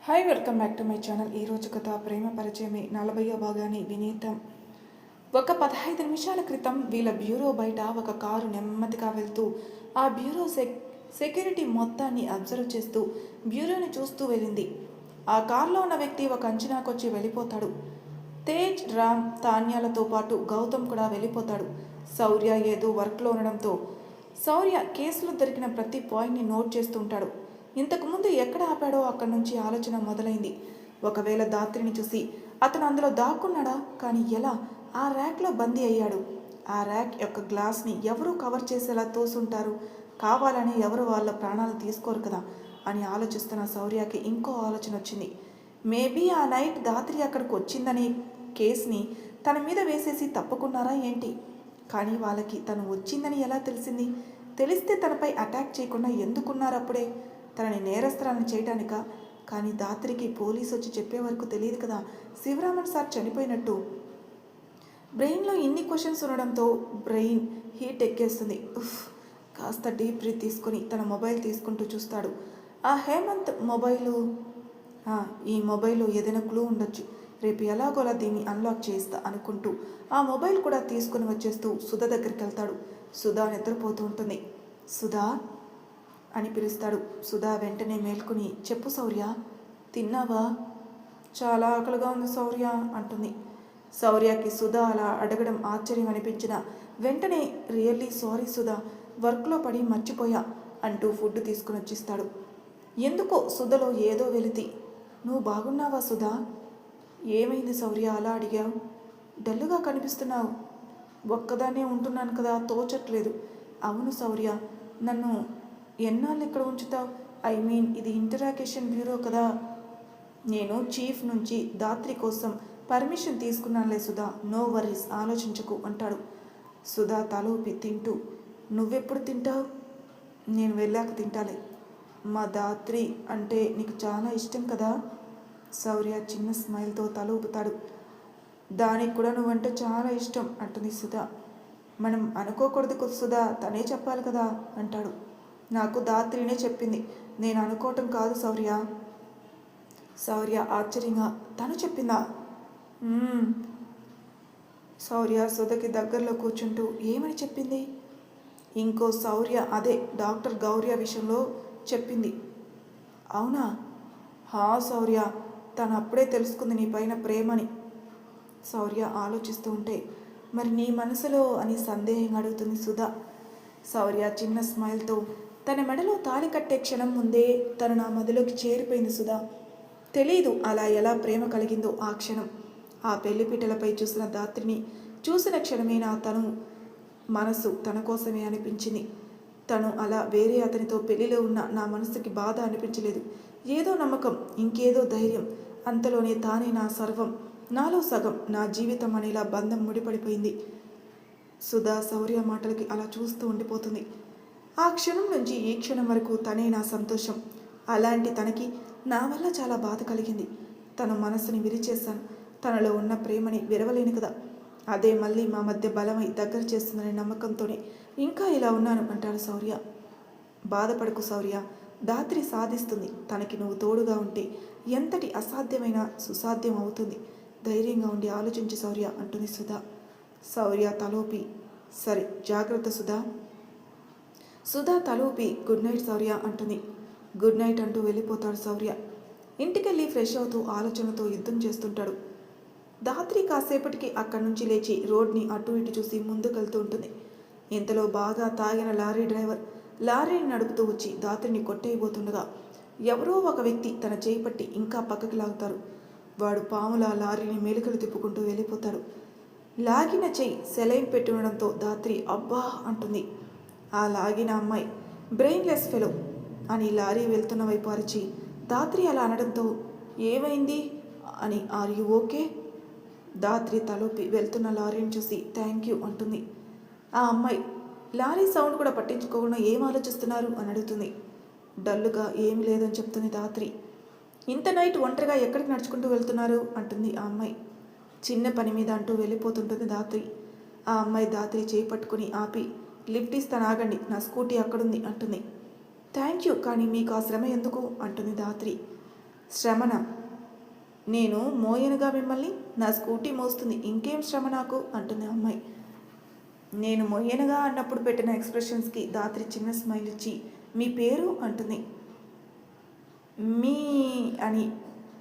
Hi welcome back to my channel. ఈరోజు కథ ప్రేమ పరిచయమే 40వ భాగాన్ని వినీతం. ఒక 15 నిమిషాల క్రితం వీళ్ళ బ్యూరో బయట ఒక కారు నెమ్మదిగా వెళ్తూ ఆ బ్యూరో సెక్యూరిటీ మొత్తాన్ని అబ్జర్వ్ చేస్తూ బ్యూరోని చూస్తూ వెళ్ళింది. ఆ కారులో ఉన్న వ్యక్తి ఒక అంచనాకొచ్చి వెళ్ళిపోతాడు. తేజ్, రామ్, తాన్యాలతో పాటు గౌతమ్ కూడా వెళ్ళిపోతాడు. శౌర్య ఏదో వర్క్లో ఉండడంతో శౌర్య కేసులో దొరికిన ప్రతి పాయింట్ని నోట్ చేస్తూ ఉంటాడు. ఇంతకుముందు ఎక్కడ ఆపాడో అక్కడి నుంచి ఆలోచన మొదలైంది. ఒకవేళ దాత్రిని చూసి అతను అందులో దాక్కున్నాడా? కానీ ఎలా? ఆ ర్యాక్లో బందీ అయ్యాడు. ఆ ర్యాక్ యొక్క గ్లాస్ని ఎవరూ కవర్ చేసేలా తోసుంటారు. కావాలని ఎవరు వాళ్ళ ప్రాణాలు తీసుకోరు కదా అని ఆలోచిస్తున్న శౌర్యకి ఇంకో ఆలోచన వచ్చింది. మేబీ ఆ నైట్ దాత్రి అక్కడికి వచ్చిందనే కేసుని తన మీద వేసేసి తప్పుకున్నారా ఏంటి? కానీ వాళ్ళకి తను వచ్చిందని ఎలా తెలిసింది? తెలిస్తే తనపై అటాక్ చేయకుండా ఎందుకున్నారు అప్పుడే? తనని నేరస్తురాలను చేయడానిక? కానీ దాత్రికి పోలీసు వచ్చి చెప్పే వరకు తెలియదు కదా శివరామన్ సార్ చనిపోయినట్టు. బ్రెయిన్లో ఇన్ని క్వశ్చన్స్ ఉండడంతో బ్రెయిన్ హీట్ ఎక్కేస్తుంది. కాస్త డీప్ బ్రీత్ తీసుకొని తన మొబైల్ తీసుకుంటూ చూస్తాడు. ఆ హేమంత్ ఈ మొబైల్లో ఏదైనా క్లూ ఉండొచ్చు. రేపు ఎలాగోలా దీన్ని అన్లాక్ చేస్తా అనుకుంటూ ఆ మొబైల్ కూడా తీసుకుని వచ్చేస్తూ సుధా దగ్గరికి వెళ్తాడు. సుధా నిద్రపోతూ ఉంటుంది. సుధా అని పిలుస్తాడు. సుధా వెంటనే మేల్కొని, చెప్పు శౌర్య, తిన్నావా? చాలా ఆకలిగా ఉంది శౌర్య అంటుంది. శౌర్యకి సుధా అలా అడగడం ఆశ్చర్యం అనిపించిన వెంటనే, రియల్లీ సారీ సుధా, వర్క్లో పడి మర్చిపోయా అంటూ ఫుడ్ తీసుకుని వచ్చిస్తాడు. ఎందుకో సుధలో ఏదో వెలితి. నువ్వు బాగున్నావా సుధా? ఏమైంది శౌర్య అలా అడిగావు? డల్లుగా కనిపిస్తున్నావు. ఒక్కదాన్నే ఉంటున్నాను కదా, తోచట్లేదు. అవును శౌర్య, నన్ను ఎన్నాళ్ళు ఇక్కడ ఉంచుతావు? ఐ మీన్ ఇది ఇంటరాగేషన్ బ్యూరో కదా. నేను చీఫ్ నుంచి దాత్రి కోసం పర్మిషన్ తీసుకున్నానులే సుధా, నో వరీస్, ఆలోచించకు అంటాడు. సుధా తలూపి తింటూ, నువ్వెప్పుడు తింటావు? నేను వెళ్ళాక తింటాలే. మా దాత్రి అంటే నీకు చాలా ఇష్టం కదా? శౌర్య చిన్న స్మైల్తో తల ఊపుతాడు. దానికి కూడా నువ్వంటే చాలా ఇష్టం అంటుంది సుధా. మనం అనుకోకూడదు సుధా, తనే చెప్పాలి కదా అంటాడు. నాకు దాత్రినే చెప్పింది, నేను అనుకోవటం కాదు శౌర్య. శౌర్య ఆశ్చర్యంగా, తను చెప్పిందా? శౌర్య సుధకి దగ్గరలో కూర్చుంటూ, ఏమని చెప్పింది? ఇంకో శౌర్య, అదే డాక్టర్ గౌర్య విషయంలో చెప్పింది. అవునా? శౌర్య, తను అప్పుడే తెలుసుకుంది నీ పైన ప్రేమని. శౌర్య ఆలోచిస్తూ ఉంటే, మరి నీ మనసులో అని సందేహంగా అడుగుతుంది సుధా. శౌర్య చిన్న స్మైల్తో, తన మెడలో తాళి కట్టే క్షణం ముందే తను నా మదిలోకి చేరిపోయింది సుధా. తెలీదు అలా ఎలా ప్రేమ కలిగిందో ఆ క్షణం. ఆ పెళ్లిపీటలపై చూసిన దాత్రిని చూసిన క్షణమే తను మనసు తన కోసమే అనిపించింది. తను అలా వేరే అతనితో పెళ్లిలో ఉన్న నా మనసుకి బాధ అనిపించలేదు. ఏదో నమ్మకం, ఇంకేదో ధైర్యం. అంతలోనే తానే నా సర్వం, నాలో సగం, నా జీవితం అనేలా బంధం ముడిపడిపోయింది. సుధా శౌర్య మాటలకి అలా చూస్తూ ఉండిపోతుంది. ఆ క్షణం నుంచి ఈ క్షణం వరకు తనే నా సంతోషం. అలాంటి తనకి నా వల్ల చాలా బాధ కలిగింది. తన మనసుని విరిచేశాను. తనలో ఉన్న ప్రేమని విరవలేను కదా, అదే మళ్ళీ మా మధ్య బలమై దగ్గర చేస్తుందనే నమ్మకంతోనే ఇంకా ఇలా ఉన్నాను అంటాడు శౌర్య. బాధపడకు శౌర్య, దాత్రి సాధిస్తుంది. తనకి నువ్వు తోడుగా ఉంటే ఎంతటి అసాధ్యమైన సుసాధ్యం అవుతుంది. ధైర్యంగా ఉండి ఆలోచించి శౌర్య అంటుంది సుధా. శౌర్య తలోపి, సరే జాగ్రత్త సుధా. సుధా తలూపి, గుడ్ నైట్ శౌర్య అంటుంది. గుడ్ నైట్ అంటూ వెళ్ళిపోతాడు శౌర్య. ఇంటికెళ్ళి ఫ్రెష్ అవుతూ ఆలోచనతో యుద్ధం చేస్తుంటాడు. దాత్రి కాసేపటికి అక్కడి నుంచి లేచి రోడ్ని అటు ఇటు చూసి ముందుకెళ్తూ ఉంటుంది. ఇంతలో బాగా తాగిన లారీ డ్రైవర్ లారీని నడుపుతూ వచ్చి దాత్రిని కొట్టేయబోతుండగా ఎవరో ఒక వ్యక్తి తన చేయి పట్టి ఇంకా పక్కకి లాగుతారు. వాడు పాముల లారీని మెలికలు తిప్పుకుంటూ వెళ్ళిపోతాడు. లాగిన చెయ్యి సెలైన్ పెట్టి ఉండడంతో దాత్రి అబ్బా అంటుంది. ఆ లాగిన అమ్మాయి బ్రెయిన్లెస్ ఫెలో అని లారీ వెళ్తున్న వైపు అరిచి, దాత్రి అలా అనడంతో ఏమైంది అని, ఆర్ యు ఓకే? దాత్రి తలూపి వెళ్తున్న లారీని చూసి థ్యాంక్ యూ అంటుంది. ఆ అమ్మాయి లారీ సౌండ్ కూడా పట్టించుకోకుండా ఏం ఆలోచిస్తున్నారు అని అడుగుతుంది. డల్లుగా ఏమి లేదని చెప్తుంది దాత్రి. ఇంత నైట్ ఒంటరిగా ఎక్కడికి నడుచుకుంటూ వెళ్తున్నారు అంటుంది ఆ అమ్మాయి. చిన్న పని మీద అంటూ వెళ్ళిపోతుంటుంది దాత్రి. ఆ అమ్మాయి దాత్రి చేయి పట్టుకుని ఆపి, లిఫ్ట్ ఇస్తాను ఆగండి, నా స్కూటీ అక్కడుంది అంటుంది. థ్యాంక్ యూ, కానీ మీకు ఆ శ్రమ ఎందుకు అంటుంది దాత్రి. శ్రమన? నేను మోయనుగా మిమ్మల్ని? నా స్కూటీ మోస్తుంది, ఇంకేం శ్రమ నాకు అంటుంది అమ్మాయి. నేను మొయ్యనుగా అన్నప్పుడు పెట్టిన ఎక్స్ప్రెషన్స్కి ధాత్రి చిన్న స్మైల్ ఇచ్చి మీ పేరు అంటుంది. మీ అని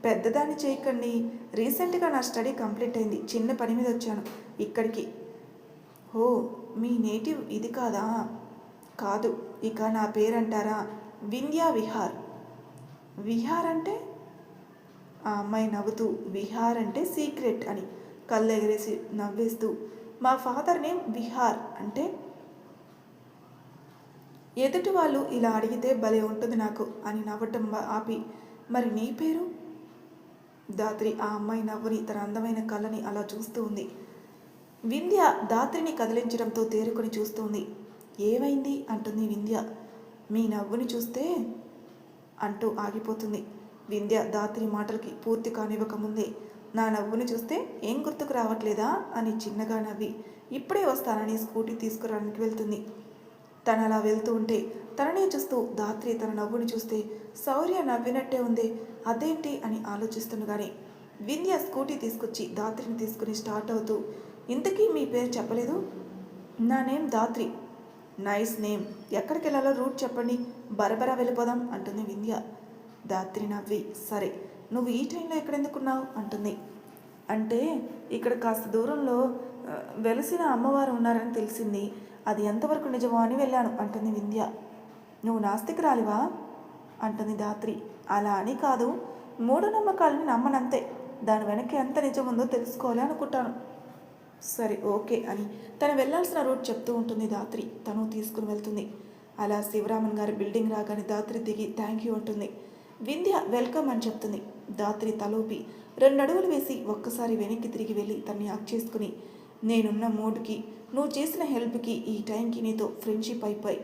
పెద్దదాన్ని చేయకండి. రీసెంట్గా నా స్టడీ కంప్లీట్ అయింది, చిన్న పని మీద వచ్చాను ఇక్కడికి. ఓ, మీ నేటివ్ ఇది కాదా? కాదు. ఇక నా పేరంటారా? వింధ్యా విహార్. విహార్ అంటే? ఆ అమ్మాయి నవ్వుతూ విహార్ అంటే సీక్రెట్ అని కళ్ళు ఎగరేసి నవ్వేస్తూ, మా ఫాదర్ నేమ్ విహార్ అంటే. ఎదుటి వాళ్ళు ఇలా అడిగితే భలే ఉంటుంది నాకు అని నవ్వటం ఆపి, మరి నీ పేరు? ధాత్రి ఆ అమ్మాయి నవ్వుని తన అందమైన కళ్ళని అలా చూస్తూ ఉంది. వింధ్య ధాత్రిని కదిలించడంతో తేరుకొని చూస్తుంది. ఏమైంది అంటుంది వింధ్య. మీ నవ్వుని చూస్తే అంటూ ఆగిపోతుంది. వింధ్య ధాత్రి మాటలకి పూర్తి కానివ్వకముందే, నా నవ్వుని చూస్తే ఏం గుర్తుకు రావట్లేదా అని చిన్నగా నవ్వి ఇప్పుడే వస్తానని స్కూటీ తీసుకురావడానికి వెళ్తుంది. తను అలా వెళ్తూ ఉంటే తననే చూస్తూ ధాత్రి తన నవ్వుని చూస్తే శౌర్య నవ్వినట్టే ఉంది, అదేంటి అని ఆలోచిస్తుండగానే వింధ్య స్కూటీ తీసుకొచ్చి ధాత్రిని తీసుకుని స్టార్ట్ అవుతూ, ఇంతకీ మీ పేరు చెప్పలేదు? నా నేమ్ ధాత్రి. Nice name. ఎక్కడికి వెళ్ళాలో రూట్ చెప్పండి, బరబరా వెళ్ళిపోదాం అంటుంది వింధ్య. ధాత్రి నవ్వి, సరే నువ్వు ఈ టైంలో ఎక్కడెందుకున్నావు అంటుంది. అంటే ఇక్కడ కాస్త దూరంలో వెలసిన అమ్మవారు ఉన్నారని తెలిసింది, అది ఎంతవరకు నిజమో అని వెళ్ళాను అంటుంది వింధ్య. నువ్వు నాస్తికురాలివా అంటుంది ధాత్రి. అలా అని కాదు, మూఢనమ్మకాలని నమ్మనంతే, దాని వెనక్కి ఎంత నిజం ఉందో తెలుసుకోవాలి అనుకుంటాను. సరే ఓకే అని తను వెళ్ళాల్సిన రూట్ చెప్తూ ఉంటుంది ధాత్రి. తను తీసుకుని వెళ్తుంది. అలా శివరామన్ గారి బిల్డింగ్ రాగానే ధాత్రి దిగి థ్యాంక్ యూ అంటుంది. వింధ్య వెల్కమ్ అని చెప్తుంది. ధాత్రి తలూపి 2 అడుగులు వేసి ఒక్కసారి వెనక్కి తిరిగి వెళ్ళి తన్ని హక్ చేసుకుని, నేనున్న మూడ్కి, నువ్వు చేసిన హెల్ప్కి, ఈ టైంకి నీతో ఫ్రెండ్షిప్ అయిపోయి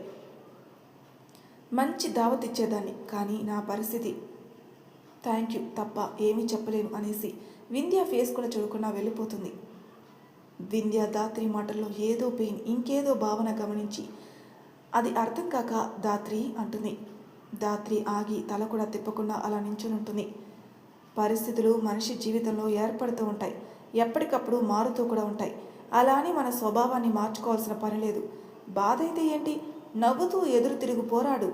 మంచి దావత్ ఇచ్చేదాన్ని, కానీ నా పరిస్థితి థ్యాంక్ యూ తప్ప ఏమీ చెప్పలేను అనేసి వింధ్య ఫేస్ కూడా చూడకుండా వెళ్ళిపోతుంది. వింధ్య ధాత్రి మాటల్లో ఏదో పెయిన్, ఇంకేదో భావన గమనించి అది అర్థం కాక ధాత్రి అంటుంది. ధాత్రి ఆగి తల కూడా తిప్పకుండా అలా నించుని ఉంటుంది. పరిస్థితులు మనిషి జీవితంలో ఏర్పడుతూ ఉంటాయి, ఎప్పటికప్పుడు మారుతూ కూడా ఉంటాయి. అలా అని మన స్వభావాన్ని మార్చుకోవాల్సిన పని లేదు. బాధ అయితే ఏంటి, నవ్వుతూ ఎదురు తిరుగు పోరాడు.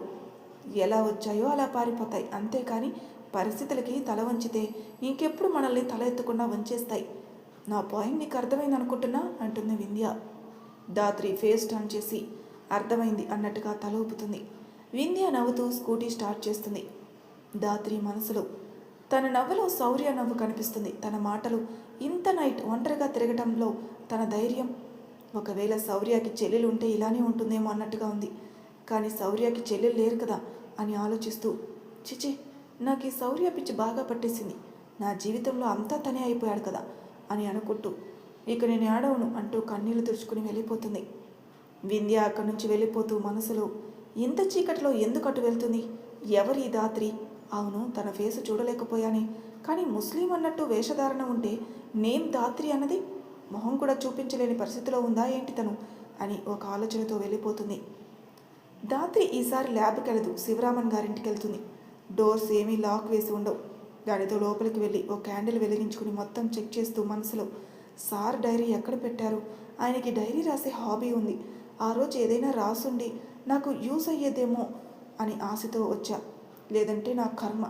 ఎలా వచ్చాయో అలా పారిపోతాయి, అంతేకాని పరిస్థితులకి తల వంచితే ఇంకెప్పుడు మనల్ని తల ఎత్తకుండా వంచేస్తాయి. నా పాయింట్ నీకు అర్థమైంది అనుకుంటున్నా అంటుంది వింధ్య. ధాత్రి ఫేస్ టర్న్ చేసి అర్థమైంది అన్నట్టుగా తల ఊపుతుంది. వింధ్య నవ్వుతూ స్కూటీ స్టార్ట్ చేస్తుంది. ధాత్రి మనసులో తన నవ్వులో శౌర్య నవ్వు కనిపిస్తుంది. తన మాటలు, ఇంత నైట్ ఒంటరిగా తిరగటంలో తన ధైర్యం. ఒకవేళ శౌర్యకి చెల్లెలు ఉంటే ఇలానే ఉంటుందేమో అన్నట్టుగా ఉంది. కానీ శౌర్యకి చెల్లెలు లేరు కదా అని ఆలోచిస్తూ, చిచి నాకు ఈ శౌర్య పిచ్చి బాగా పట్టేసింది, నా జీవితంలో అంతా తనే అయిపోయాడు కదా అని అనుకుంటూ, ఇక నేను ఏడవను అంటూ కన్నీళ్లు తుడుచుకుని వెళ్ళిపోతుంది. వింధ్య అక్కడి నుంచి వెళ్ళిపోతూ మనసులో, ఇంత చీకటిలో ఎందుకు అటు వెళ్తుంది, ఎవరి ధాత్రి? అవును, తన ఫేసు చూడలేకపోయానే, కానీ ముస్లిం అన్నట్టు వేషధారణ ఉంటే నేమ్ ధాత్రి అన్నది మొహం కూడా చూపించలేని పరిస్థితిలో ఉందా ఏంటి తను అని ఒక ఆలోచనతో వెళ్ళిపోతుంది. ధాత్రి ఈసారి ల్యాబ్కి వెళ్ళదు, శివరామన్ గారింటికి వెళ్తుంది. డోర్స్ ఏమీ లాక్ వేసి ఉండవు. దానితో లోపలికి వెళ్ళి ఒక క్యాండిల్ వెలిగించుకుని మొత్తం చెక్ చేస్తూ మనసులో, సార్ డైరీ ఎక్కడ పెట్టారు, ఆయనకి డైరీ రాసే హాబీ ఉంది, ఆ రోజు ఏదైనా రాసుండి నాకు యూజ్ అయ్యేదేమో అని ఆశతో వచ్చా, లేదంటే నా కర్మ,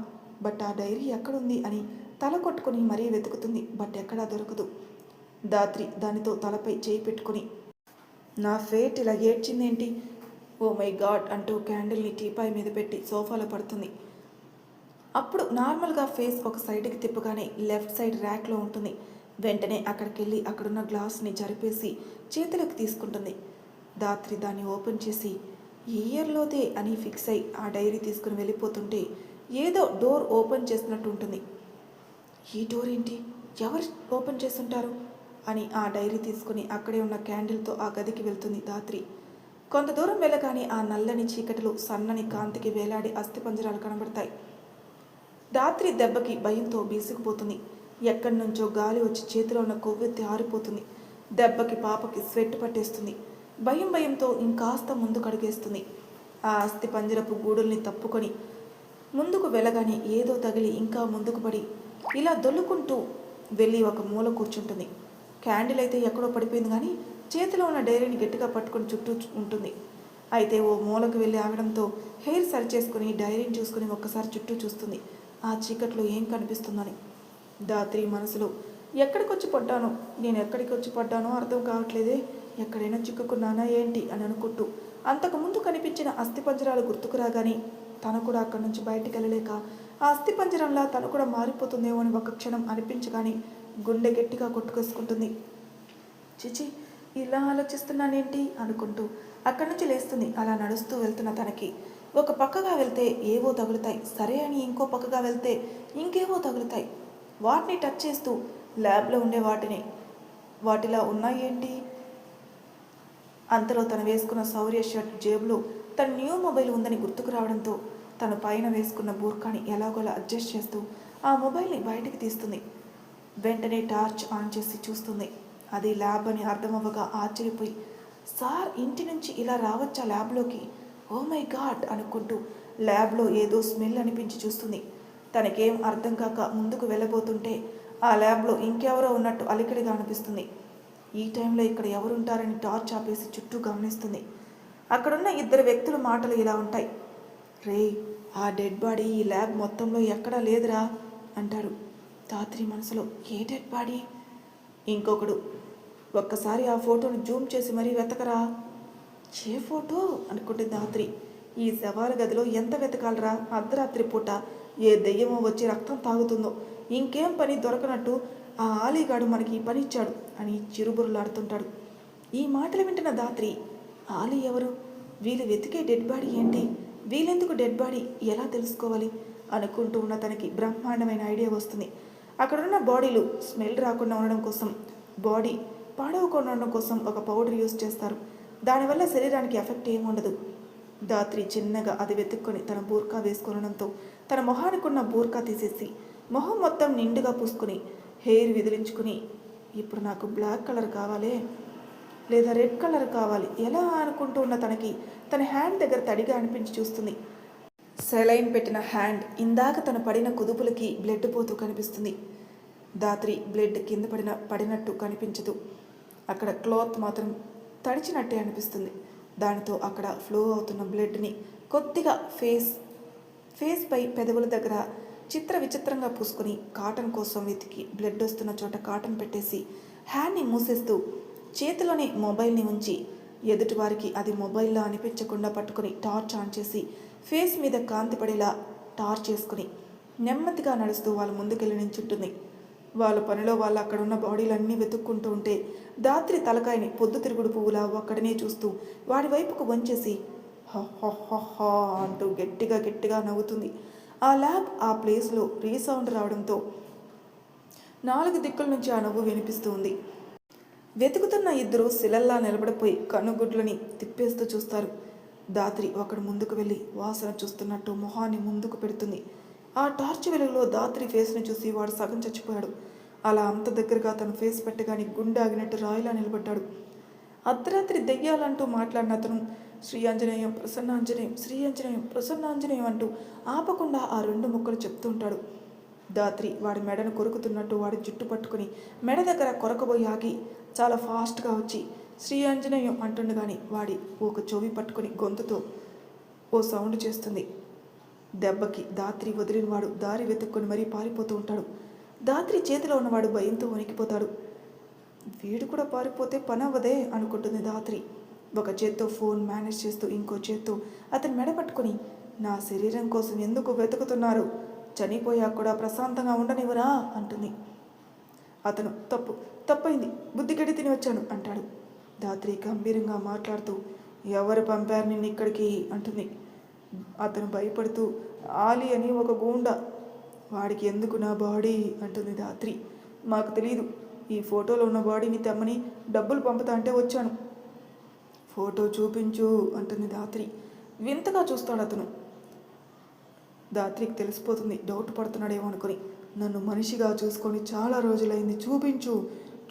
బట్ ఆ డైరీ ఎక్కడుంది అని తల కొట్టుకుని మరీ వెతుకుతుంది, బట్ ఎక్కడా దొరకదు. ధాత్రి దానితో తలపై చేయి పెట్టుకుని, నా ఫేట్ ఇలా ఏడ్చిందేంటి, ఓ మై గాడ్ అంటూ క్యాండిల్ని టీపాయ్ మీద పెట్టి సోఫాలో పడుతుంది. అప్పుడు నార్మల్గా ఫేస్ ఒక సైడ్కి తిప్పగానే లెఫ్ట్ సైడ్ ర్యాక్లో ఉంటుంది. వెంటనే అక్కడికి వెళ్ళి అక్కడున్న గ్లాస్ని జరిపేసి చేతులకు తీసుకుంటుంది. ధాత్రి దాన్ని ఓపెన్ చేసి ఈ ఇయర్లోదే అని ఫిక్స్ అయి ఆ డైరీ తీసుకుని వెళ్ళిపోతుంటే ఏదో డోర్ ఓపెన్ చేసినట్టు ఉంటుంది. ఈ డోర్ ఏంటి, ఎవరు ఓపెన్ చేస్తుంటారు అని ఆ డైరీ తీసుకుని అక్కడే ఉన్న క్యాండిల్తో ఆ గదికి వెళ్తుంది ధాత్రి. కొంత దూరం వెళ్ళగానే ఆ నల్లని చీకటిలో సన్నని కాంతికి వేలాడి అస్థిపంజరాలు కనబడతాయి. ధాత్రి దెబ్బకి భయంతో బీసుకుపోతుంది. ఎక్కడి నుంచో గాలి వచ్చి చేతిలో ఉన్న కొవ్వెత్తి ఆరిపోతుంది. దెబ్బకి పాపకి స్వెట్ పట్టేస్తుంది. భయంతో ఇంకాస్త ముందు కడుగేస్తుంది. ఆ అస్థి పంజరపు గూడుల్ని తప్పుకొని ముందుకు వెళ్ళగానే ఏదో తగిలి ఇంకా ముందుకు పడి ఇలా దొల్లుకుంటూ వెళ్ళి ఒక మూల కూర్చుంటుంది. క్యాండిల్ అయితే ఎక్కడో పడిపోయింది కానీ చేతిలో ఉన్న డైరీని గట్టిగా పట్టుకుని చుట్టూ ఉంటుంది. అయితే ఓ మూలకు వెళ్ళి ఆగడంతో హెయిర్ సరి చేసుకుని డైరీని చూసుకుని ఒక్కసారి చుట్టూ చూస్తుంది. ఆ చీకట్లో ఏం కనిపిస్తుందని. ధాత్రి మనసులో ఎక్కడికి వచ్చి పడ్డానో అర్థం కావట్లేదే, ఎక్కడైనా చిక్కుకున్నానా ఏంటి అని అనుకుంటూ అంతకుముందు కనిపించిన అస్థిపంజరాలు గుర్తుకు రాగానే తను కూడా అక్కడి నుంచి బయటికి వెళ్ళలేక ఆ అస్థిపంజరంలా తను కూడా మారిపోతుందేమో అని ఒక క్షణం అనిపించగానే గుండె గట్టిగా కొట్టుకేసుకుంటుంది. చిచి, ఇలా ఆలోచిస్తున్నానేంటి అనుకుంటూ అక్కడి నుంచి లేస్తుంది. అలా నడుస్తూ వెళ్తున్న తనకి ఒక పక్కగా వెళ్తే ఏవో తగులుతాయి, సరే అని ఇంకో పక్కగా వెళ్తే ఇంకేవో తగులుతాయి. వాటిని టచ్ చేస్తూ ల్యాబ్లో ఉండే వాటిలా ఉన్నాయేంటి. అంతలో తను వేసుకున్న శౌర్య షర్ట్ జేబులో తన న్యూ మొబైల్ ఉందని గుర్తుకు రావడంతో తను పైన వేసుకున్న బూర్కాని ఎలాగోలా అడ్జస్ట్ చేస్తూ ఆ మొబైల్ని బయటికి తీస్తుంది. వెంటనే టార్చ్ ఆన్ చేసి చూస్తుంది. అది ల్యాబ్ అని అర్థమవ్వగా ఆశ్చర్యపోయి, సార్ ఇంటి నుంచి ఇలా రావచ్చా ల్యాబ్లోకి, ఓ మై గాడ్ అనుకుంటూ ల్యాబ్లో ఏదో స్మెల్ అనిపించి చూస్తుంది. తనకేం అర్థం కాక ముందుకు వెళ్ళబోతుంటే ఆ ల్యాబ్లో ఇంకెవరో ఉన్నట్టు అలికిడిగా అనిపిస్తుంది. ఈ టైంలో ఇక్కడ ఎవరుంటారని టార్చ్ ఆపేసి చుట్టూ గమనిస్తుంది. అక్కడున్న ఇద్దరు వ్యక్తుల మాటలు ఇలా ఉంటాయి. రే, ఆ డెడ్ బాడీ ఈ ల్యాబ్ మొత్తంలో ఎక్కడా లేదురా అంటాడు. ధాత్రి మనసులో ఏ డెడ్ బాడీ? ఇంకొకడు, ఒక్కసారి ఆ ఫోటోను జూమ్ చేసి మరీ వెతకరా. ఏ ఫోటో అనుకుంటే ధాత్రి, ఈ శవాల గదిలో ఎంత వెతకాలరా, అర్ధరాత్రి పూట ఏ దెయ్యమో వచ్చి రక్తం తాగుతుందో, ఇంకేం పని దొరకనట్టు ఆ ఆలీగాడు మనకి ఈ పని ఇచ్చాడు అని చిరుబురులాడుతుంటాడు. ఈ మాటలు వింటున్న ధాత్రి, ఆలీ ఎవరు, వీళ్ళు వెతికే డెడ్ బాడీ ఏంటి, వీళ్ళెందుకు డెడ్ బాడీ ఎలా తెలుసుకోవాలి అనుకుంటూ ఉన్న తనకి బ్రహ్మాండమైన ఐడియా వస్తుంది. అక్కడున్న బాడీలు స్మెల్ రాకుండా ఉండడం కోసం, బాడీ పాడవకుండా ఉండడం కోసం ఒక పౌడర్ యూజ్ చేస్తారు. దానివల్ల శరీరానికి ఎఫెక్ట్ ఏమి ఉండదు. ధాత్రి చిన్నగా అది వెతుక్కొని తన బూర్కా వేసుకోవడంతో తన మొహానికి ఉన్న బూర్కా తీసేసి మొహం మొత్తం నిండుగా పూసుకుని హెయిర్ విదిలించుకుని, ఇప్పుడు నాకు బ్లాక్ కలర్ కావాలే లేదా రెడ్ కలర్ కావాలి ఎలా అనుకుంటూ ఉన్న తనకి తన హ్యాండ్ దగ్గర తడిగా అనిపించి చూస్తుంది. సెలైన్ పెట్టిన హ్యాండ్ ఇందాక తను పడిన కుదుపులకి బ్లడ్ పోతూ కనిపిస్తుంది. ధాత్రి బ్లడ్ కింద పడినట్టు కనిపించదు. అక్కడ క్లాత్ మాత్రం తడిచినట్టే అనిపిస్తుంది. దానితో అక్కడ ఫ్లో అవుతున్న బ్లడ్ని కొద్దిగా ఫేస్ పై పెదవుల దగ్గర చిత్ర విచిత్రంగా పూసుకొని కాటన్ కోసం వెతికి బ్లడ్ వస్తున్న చోట కాటన్ పెట్టేసి హ్యాండ్ని మూసేస్తూ చేతిలోనే మొబైల్ని ఉంచి ఎదుటివారికి అది మొబైల్లో అనిపించకుండా పట్టుకుని టార్చ్ ఆన్ చేసి ఫేస్ మీద కాంతి పడేలా టార్చ్ చేసుకుని నెమ్మదిగా నడుస్తూ వాళ్ళ ముందుకెళ్ళి నించుంటుంది. వాళ్ళ పనిలో వాళ్ళు అక్కడున్న బాడీలన్నీ వెతుక్కుంటూ ఉంటే ధాత్రి తలకాయని పొద్దుతిరుగుడు పువ్వులా ఒక్కడనే చూస్తూ వాడి వైపుకు వంచేసి హ అంటూ గట్టిగా నవ్వుతుంది. ఆ ల్యాబ్ ఆ ప్లేస్లో రీసౌండ్ రావడంతో 4 దిక్కుల నుంచి ఆ నవ్వు వినిపిస్తూ ఉంది. వెతుకుతున్న ఇద్దరు శిలల్లా నిలబడిపోయి కనుగుడ్లని తిప్పేస్తూ చూస్తారు. ధాత్రి ఒకడు ముందుకు వెళ్ళి వాసన చూస్తున్నట్టు మొహాన్ని ముందుకు పెడుతుంది. ఆ టార్చ్ వెలుగులో ధాత్రి ఫేస్ని చూసి వాడు సగం చచ్చిపోయాడు. అలా అంత దగ్గరగా తన ఫేస్ పెట్టగానే గుండె ఆగినట్టు రాయిలా నిలబడ్డాడు. అర్ధరాత్రి దెయ్యాలంటూ మాట్లాడిన అతను శ్రీ ఆంజనేయం ప్రసన్నాంజనేయం, శ్రీ ఆంజనేయం ప్రసన్నాంజనేయం అంటూ ఆపకుండా ఆ 2 ముక్కలు చెప్తూ ఉంటాడు. ధాత్రి వాడి మెడను కొరుకుతున్నట్టు వాడి జుట్టు పట్టుకుని మెడ దగ్గర కొరకబోయి ఆగి చాలా ఫాస్ట్గా వచ్చి శ్రీ ఆంజనేయం అంటుండగాని వాడి ఒక చెవి పట్టుకుని గొంతుతో ఓ సౌండ్ చేస్తుంది. దెబ్బకి ధాత్రి వదిలిన వాడు దారి వెతుక్కొని మరీ పారిపోతూ ఉంటాడు. ధాత్రి చేతిలో ఉన్నవాడు భయంతో వణికిపోతాడు. వీడు కూడా పారిపోతే పని అవ్వదే అనుకుంటుంది ధాత్రి. ఒక చేత్తో ఫోన్ మేనేజ్ చేస్తూ ఇంకో చేత్తో అతని మెడ పట్టుకుని, నా శరీరం కోసం ఎందుకు వెతుకుతున్నారు, చనిపోయాక కూడా ప్రశాంతంగా ఉండనివ్వరా అంటుంది. అతను తప్పైంది, బుద్ధిగడి తిని వచ్చాను అంటాడు. ధాత్రి గంభీరంగా మాట్లాడుతూ, ఎవరు పంపారు నిన్ను ఇక్కడికి అంటుంది. అతను భయపడుతూ, ఆలి అని ఒక గూండా, వాడికి ఎందుకు నా బాడీ అంటుంది ధాత్రి. మాకు తెలియదు, ఈ ఫోటోలో ఉన్న బాడీని తెమ్మని డబ్బులు పంపుతా అంటే వచ్చాను. ఫోటో చూపించు అంటుంది ధాత్రి. వింతగా చూస్తాడు అతను. ధాత్రికి తెలిసిపోతుంది డౌట్ పడుతున్నాడేమో అనుకుని. నన్ను మనిషిగా చూసుకొని చాలా రోజులైంది,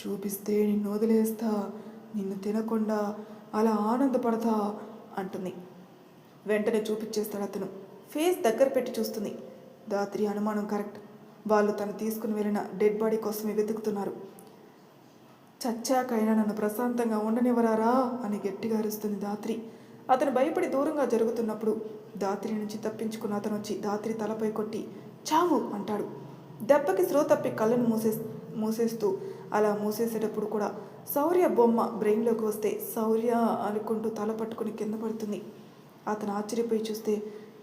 చూపిస్తే నిన్ను వదిలేస్తా, నిన్ను తినకుండా అలా ఆనందపడతా అంటుంది. వెంటనే చూపించేస్తాడు అతను. ఫేస్ దగ్గర పెట్టి చూస్తుంది. ధాత్రి అనుమానం కరెక్ట్. వాళ్ళు తను తీసుకుని వెళ్ళిన డెడ్ బాడీ కోసమే వెతుకుతున్నారు. చచ్చాకైనా నన్ను ప్రశాంతంగా ఉండనివ్వరారా అని గట్టిగా అరుస్తుంది ధాత్రి. అతను భయపడి దూరంగా జరుగుతున్నప్పుడు ధాత్రి నుంచి తప్పించుకున్న అతను వచ్చి ధాత్రి తలపై కొట్టి చావు అంటాడు. దెబ్బకి స్రో తప్పి కళ్ళను మూసేస్తూ అలా మూసేసేటప్పుడు కూడా శౌర్య బొమ్మ బ్రెయిన్లోకి వస్తే శౌర్య అనుకుంటూ తల పట్టుకుని కింద పడుతుంది. అతను ఆశ్చర్యపోయి చూస్తే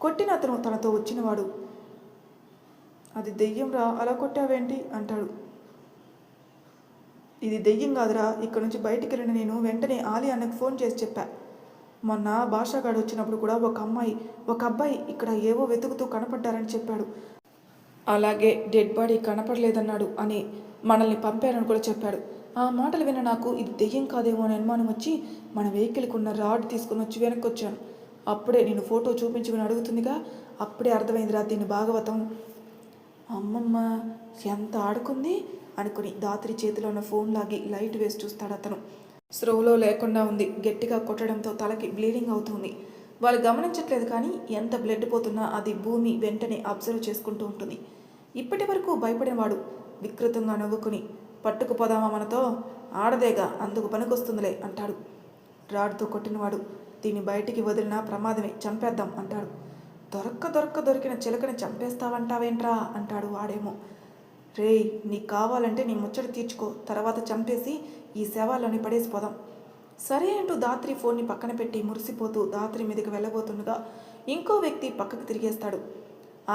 కొట్టిన అతను తనతో వచ్చినవాడు. అది దెయ్యం రా, అలా కొట్టావేంటి అంటాడు. ఇది దెయ్యం కాదురా, ఇక్కడ నుంచి బయటికి వెళ్ళిన నేను వెంటనే ఆలి అన్నకు ఫోన్ చేసి చెప్పా. మొన్న భాషాగాడు వచ్చినప్పుడు కూడా ఒక అబ్బాయి ఇక్కడ ఏవో వెతుకుతూ కనపడ్డారని చెప్పాడు. అలాగే డెడ్ బాడీ కనపడలేదన్నాడు అని మనల్ని పంపారని కూడా చెప్పాడు. ఆ మాటలు విన్న నాకు ఇది దెయ్యం కాదేమో అని అనుమానం వచ్చి మన వెహికల్కి ఉన్న రాడ్ తీసుకుని వచ్చి వెనక్కి వచ్చాను. అప్పుడే నేను ఫోటో చూపించుకుని అడుగుతుందిగా, అప్పుడే అర్థమైందిరా దీన్ని భాగవతం. అమ్మమ్మ ఎంత ఆడుకుంది అనుకుని ధాత్రి చేతిలో ఉన్న ఫోన్ లాగి లైట్ వేసి చూస్తాడు అతను. స్రోలో లేకుండా ఉంది. గట్టిగా కొట్టడంతో తలకి బ్లీడింగ్ అవుతుంది. వాళ్ళు గమనించట్లేదు కానీ ఎంత బ్లడ్ పోతున్నా అది భూమి వెంటనే అబ్జర్వ్ చేసుకుంటూ ఉంటుంది. ఇప్పటి వరకు భయపడినవాడు వికృతంగా నవ్వుకుని పట్టుకుపోదామా మనతో, ఆడదేగా అందుకు పనికొస్తుందిలే అంటాడు. రాడ్తో కొట్టినవాడు దీన్ని బయటికి వదిలినా ప్రమాదమే, చంపేద్దాం అంటాడు. దొరికిన చిలకని చంపేస్తావంటావేంట్రా అంటాడు వాడేమో. రేయ్ నీకు కావాలంటే నీ ముచ్చట తీర్చుకో, తర్వాత చంపేసి ఈ శవాలని పడేసిపోదాం. సరే అంటూ ధాత్రి ఫోన్ని పక్కన పెట్టి మురిసిపోతూ ధాత్రి మీదకి వెళ్ళబోతుండగా ఇంకో వ్యక్తి పక్కకు తిరిగేస్తాడు.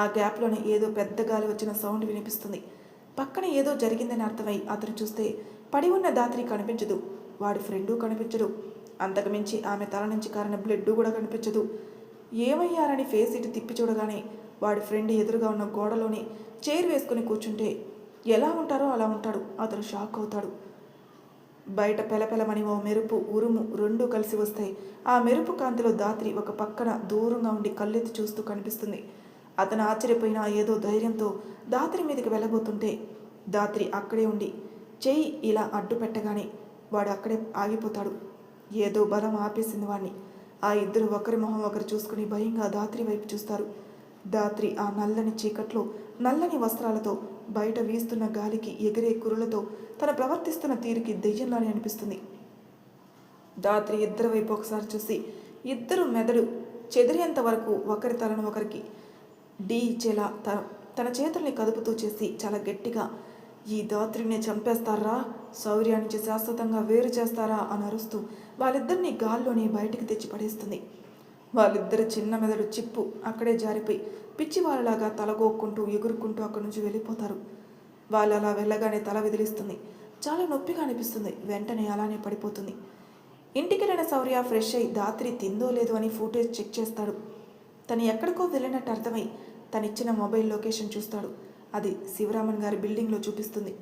ఆ గ్యాప్లోనే ఏదో పెద్ద గాలి వచ్చిన సౌండ్ వినిపిస్తుంది. పక్కన ఏదో జరిగిందని అర్థమై అతను చూస్తే పడి ఉన్న ధాత్రి కనిపించదు, వాడి ఫ్రెండు కనిపించడు. అంతకుమించి ఆమె తల నుంచి కారిన బ్లడ్ కూడా కనిపించదు. ఏమయ్యారని ఫేస్ ఇటు తిప్పి చూడగానే వాడి ఫ్రెండ్ ఎదురుగా ఉన్న గోడలోనే చైర్ వేసుకుని కూర్చుంటే ఎలా ఉంటారో అలా ఉంటాడు. అతను షాక్ అవుతాడు. బయట పెలపెలమని ఓ మెరుపు ఉరుము రెండూ కలిసి వస్తాయి. ఆ మెరుపు కాంతిలో ధాత్రి ఒక పక్కన దూరంగా ఉండి కళ్ళెత్తి చూస్తూ కనిపిస్తుంది. అతను ఆశ్చర్యపోయిన ఏదో ధైర్యంతో ధాత్రి మీదకి వెళ్ళబోతుంటే ధాత్రి అక్కడే ఉండి చెయ్యి ఇలా అడ్డు పెట్టగానే వాడు అక్కడే ఆగిపోతాడు. ఏదో బలం ఆపేసింది వాడిని. ఆ ఇద్దరు ఒకరి మొహం ఒకరు చూసుకుని భయంగా ధాత్రి వైపు చూస్తారు. ధాత్రి ఆ నల్లని చీకట్లో నల్లని వస్త్రాలతో బయట వీస్తున్న గాలికి ఎగిరే కురులతో తను ప్రవర్తిస్తున్న తీరుకి దెయ్యంలానే అనిపిస్తుంది. ధాత్రి ఇద్దరి వైపు ఒకసారి చూసి ఇద్దరు మెదడు చెదిరేంత వరకు ఒకరి తలను ఒకరికి డీ ఇచ్చేలా తన చేతుల్ని కదుపుతూ చేసి చాలా గట్టిగా ఈ ధాత్రిని చంపేస్తారా, శౌర్య నుంచి శాశ్వతంగా వేరు చేస్తారా అని అరుస్తూ వాళ్ళిద్దరిని గాల్లోనే బయటికి తెచ్చి పడేస్తుంది. వాళ్ళిద్దరి చిన్న మెదడు చిప్పు అక్కడే జారిపోయి పిచ్చి వాళ్ళలాగా తలగోక్కుంటూ ఎగురుకుంటూ అక్కడి నుంచి వెళ్ళిపోతారు. వాళ్ళు అలా వెళ్ళగానే తల విదిలిస్తుంది. చాలా నొప్పిగా అనిపిస్తుంది. వెంటనే అలానే పడిపోతుంది. ఇంటికి వెళ్ళిన శౌర్య ఫ్రెష్ అయి ధాత్రి తిందో లేదో అని ఫుటేజ్ చెక్ చేస్తాడు. తను ఎక్కడికో వెళ్ళినట్టు అర్థమై తనిచ్చిన మొబైల్ లొకేషన్ చూస్తాడు. అది శివరామన్ గారి బిల్డింగ్లో చూపిస్తుంది.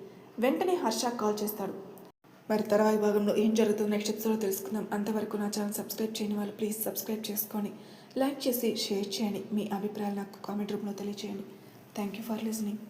వెంటనే హర్ష కాల్ చేస్తాడు. మరి తర్వాయి భాగంలో ఏం జరుగుతుందో నెక్స్ట్ ఎపిసోడ్లో తెలుసుకుందాం. అంతవరకు నా ఛానల్ సబ్స్క్రైబ్ చేయని వాళ్ళు ప్లీజ్ సబ్స్క్రైబ్ చేసుకొని లైక్ చేసి షేర్ చేయండి. మీ అభిప్రాయాలు నాకు కామెంట్ రూపంలో తెలియజేయండి. Thank you for listening.